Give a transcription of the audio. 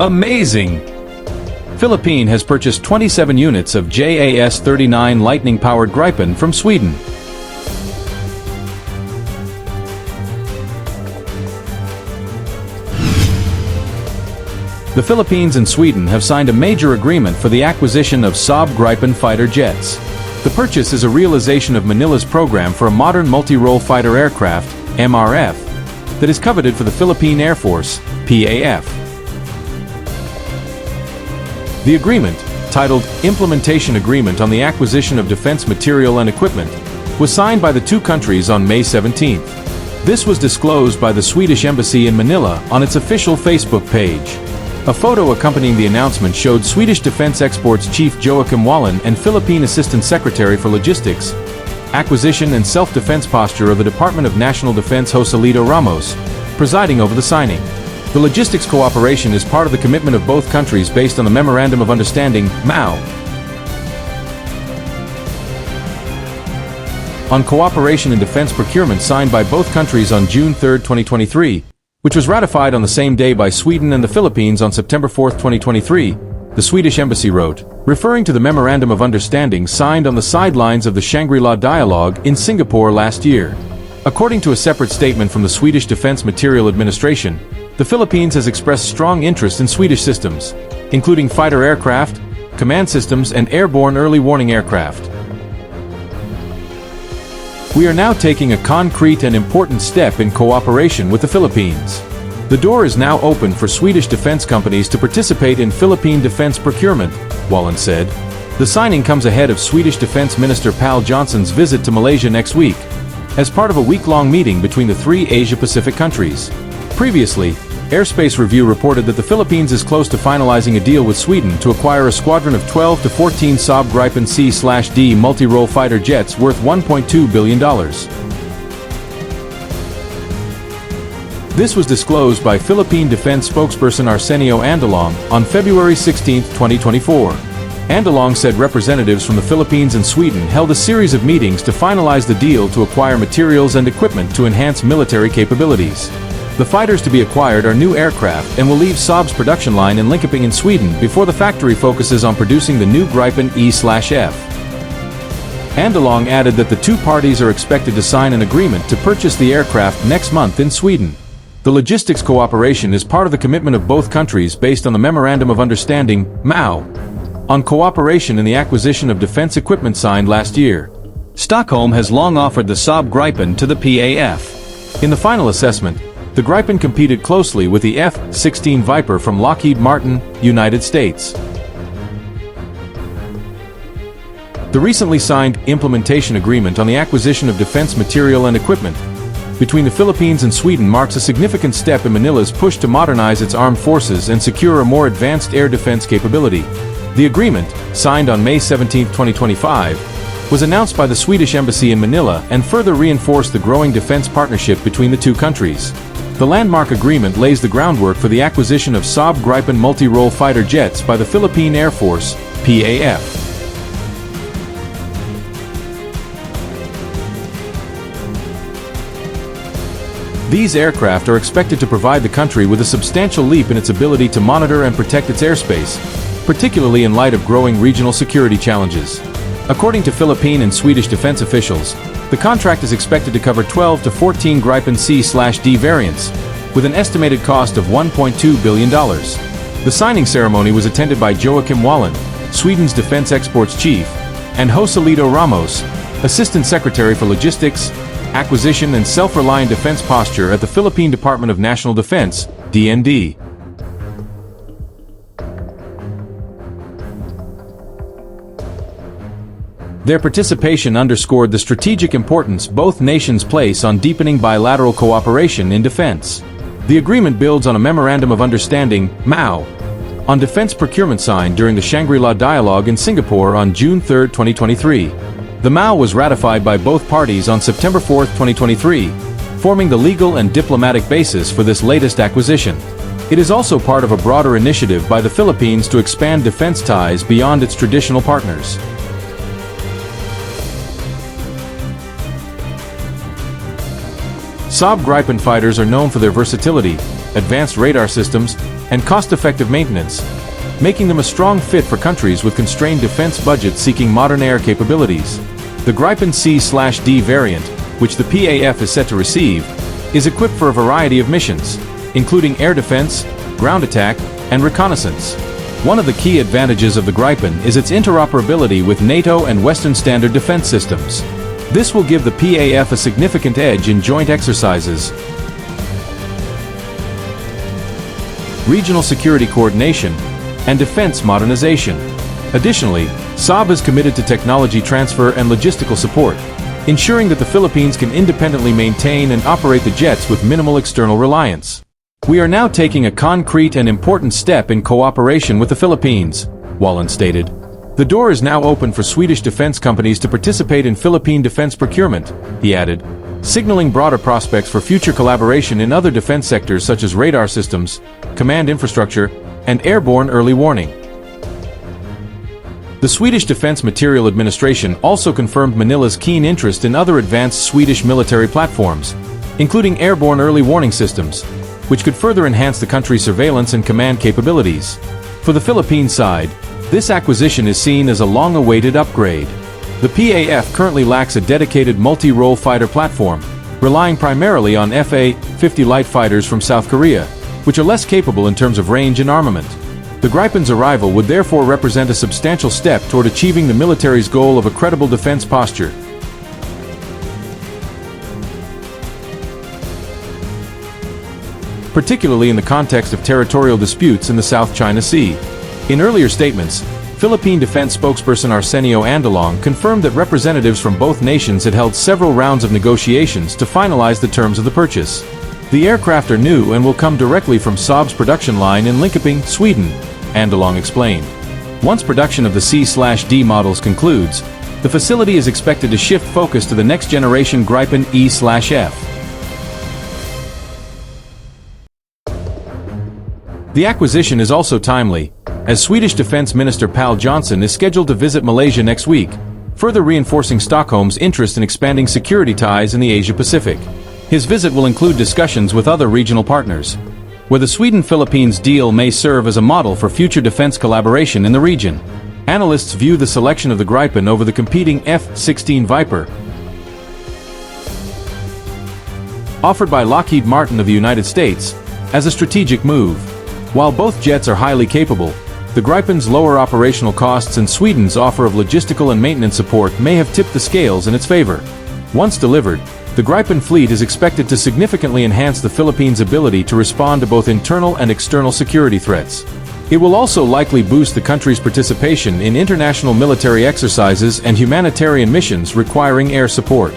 Amazing! Philippine has purchased 27 units of JAS 39 Lightning Powered Gripen from Sweden. The Philippines and Sweden have signed a major agreement for the acquisition of Saab Gripen fighter jets. The purchase is a realization of Manila's program for a modern multi-role fighter aircraft, MRF, that is coveted for the Philippine Air Force, PAF. The agreement, titled Implementation Agreement on the Acquisition of Defense Material and Equipment, was signed by the two countries on May 17. This was disclosed by the Swedish Embassy in Manila on its official Facebook page. A photo accompanying the announcement showed Swedish Defense Exports Chief Joachim Wallen and Philippine Assistant Secretary for Logistics, Acquisition and Self-Defense Posture of the Department of National Defense Joselito Ramos, presiding over the signing. The logistics cooperation is part of the commitment of both countries based on the Memorandum of Understanding, MOU, on cooperation in defense procurement signed by both countries on June 3, 2023, which was ratified on the same day by Sweden and the Philippines on September 4, 2023, the Swedish Embassy wrote, referring to the Memorandum of Understanding signed on the sidelines of the Shangri-La Dialogue in Singapore last year. According to a separate statement from the Swedish Defense Material Administration, the Philippines has expressed strong interest in Swedish systems, including fighter aircraft, command systems, and airborne early warning aircraft. We are now taking a concrete and important step in cooperation with the Philippines. The door is now open for Swedish defense companies to participate in Philippine defense procurement, Wallen said. The signing comes ahead of Swedish Defense Minister Pal Johnson's visit to Malaysia next week, as part of a week-long meeting between the three Asia-Pacific countries. Previously, Airspace Review reported that the Philippines is close to finalizing a deal with Sweden to acquire a squadron of 12 to 14 Saab Gripen C/D multi-role fighter jets worth $1.2 billion. This was disclosed by Philippine Defense spokesperson Arsenio Andalong on February 16, 2024. Andalong said representatives from the Philippines and Sweden held a series of meetings to finalize the deal to acquire materials and equipment to enhance military capabilities. The fighters to be acquired are new aircraft and will leave Saab's production line in Linköping in Sweden before the factory focuses on producing the new Gripen E/F. Andalong added that the two parties are expected to sign an agreement to purchase the aircraft next month in Sweden. The logistics cooperation is part of the commitment of both countries based on the Memorandum of Understanding, MOU, on cooperation in the acquisition of defense equipment signed last year. Stockholm has long offered the Saab Gripen to the PAF. In the final assessment, the Gripen competed closely with the F-16 Viper from Lockheed Martin, United States. The recently signed implementation agreement on the acquisition of defense material and equipment between the Philippines and Sweden marks a significant step in Manila's push to modernize its armed forces and secure a more advanced air defense capability. The agreement, signed on May 17, 2025, was announced by the Swedish Embassy in Manila and further reinforced the growing defense partnership between the two countries. The landmark agreement lays the groundwork for the acquisition of Saab Gripen multi-role fighter jets by the Philippine Air Force, PAF. These aircraft are expected to provide the country with a substantial leap in its ability to monitor and protect its airspace, particularly in light of growing regional security challenges. According to Philippine and Swedish defense officials, the contract is expected to cover 12 to 14 Gripen C/D variants, with an estimated cost of $1.2 billion. The signing ceremony was attended by Joachim Wallen, Sweden's Defense Exports Chief, and Joselito Ramos, Assistant Secretary for Logistics, Acquisition and Self-Reliant Defense Posture at the Philippine Department of National Defense, DND. Their participation underscored the strategic importance both nations place on deepening bilateral cooperation in defense. The agreement builds on a Memorandum of Understanding, MOU, on defense procurement signed during the Shangri-La Dialogue in Singapore on June 3, 2023. The MOU was ratified by both parties on September 4, 2023, forming the legal and diplomatic basis for this latest acquisition. It is also part of a broader initiative by the Philippines to expand defense ties beyond its traditional partners. Saab Gripen fighters are known for their versatility, advanced radar systems, and cost-effective maintenance, making them a strong fit for countries with constrained defense budgets seeking modern air capabilities. The Gripen C/D variant, which the PAF is set to receive, is equipped for a variety of missions, including air defense, ground attack, and reconnaissance. One of the key advantages of the Gripen is its interoperability with NATO and Western standard defense systems. This will give the PAF a significant edge in joint exercises, regional security coordination, and defense modernization. Additionally, Saab is committed to technology transfer and logistical support, ensuring that the Philippines can independently maintain and operate the jets with minimal external reliance. We are now taking a concrete and important step in cooperation with the Philippines, Wallen stated. The door is now open for Swedish defense companies to participate in Philippine defense procurement, he added, signaling broader prospects for future collaboration in other defense sectors such as radar systems, command infrastructure, and airborne early warning. The Swedish Defense Materiel Administration also confirmed Manila's keen interest in other advanced Swedish military platforms, including airborne early warning systems, which could further enhance the country's surveillance and command capabilities. For the Philippine side, this acquisition is seen as a long-awaited upgrade. The PAF currently lacks a dedicated multi-role fighter platform, relying primarily on Fa-50 light fighters from South Korea, which are less capable in terms of range and armament. The Gripen's arrival would therefore represent a substantial step toward achieving the military's goal of a credible defense posture. Particularly in the context of territorial disputes in the South China Sea. In earlier statements, Philippine Defense spokesperson Arsenio Andalong confirmed that representatives from both nations had held several rounds of negotiations to finalize the terms of the purchase. The aircraft are new and will come directly from Saab's production line in Linköping, Sweden, Andalong explained. Once production of the C/D models concludes, the facility is expected to shift focus to the next-generation Gripen E/F. The acquisition is also timely, as Swedish Defense Minister Pal Johnson is scheduled to visit Malaysia next week, further reinforcing Stockholm's interest in expanding security ties in the Asia-Pacific. His visit will include discussions with other regional partners, where the Sweden-Philippines deal may serve as a model for future defense collaboration in the region. Analysts view the selection of the Gripen over the competing F-16 Viper, offered by Lockheed Martin of the United States, as a strategic move. While both jets are highly capable, the Gripen's lower operational costs and Sweden's offer of logistical and maintenance support may have tipped the scales in its favor. Once delivered, the Gripen fleet is expected to significantly enhance the Philippines' ability to respond to both internal and external security threats. It will also likely boost the country's participation in international military exercises and humanitarian missions requiring air support.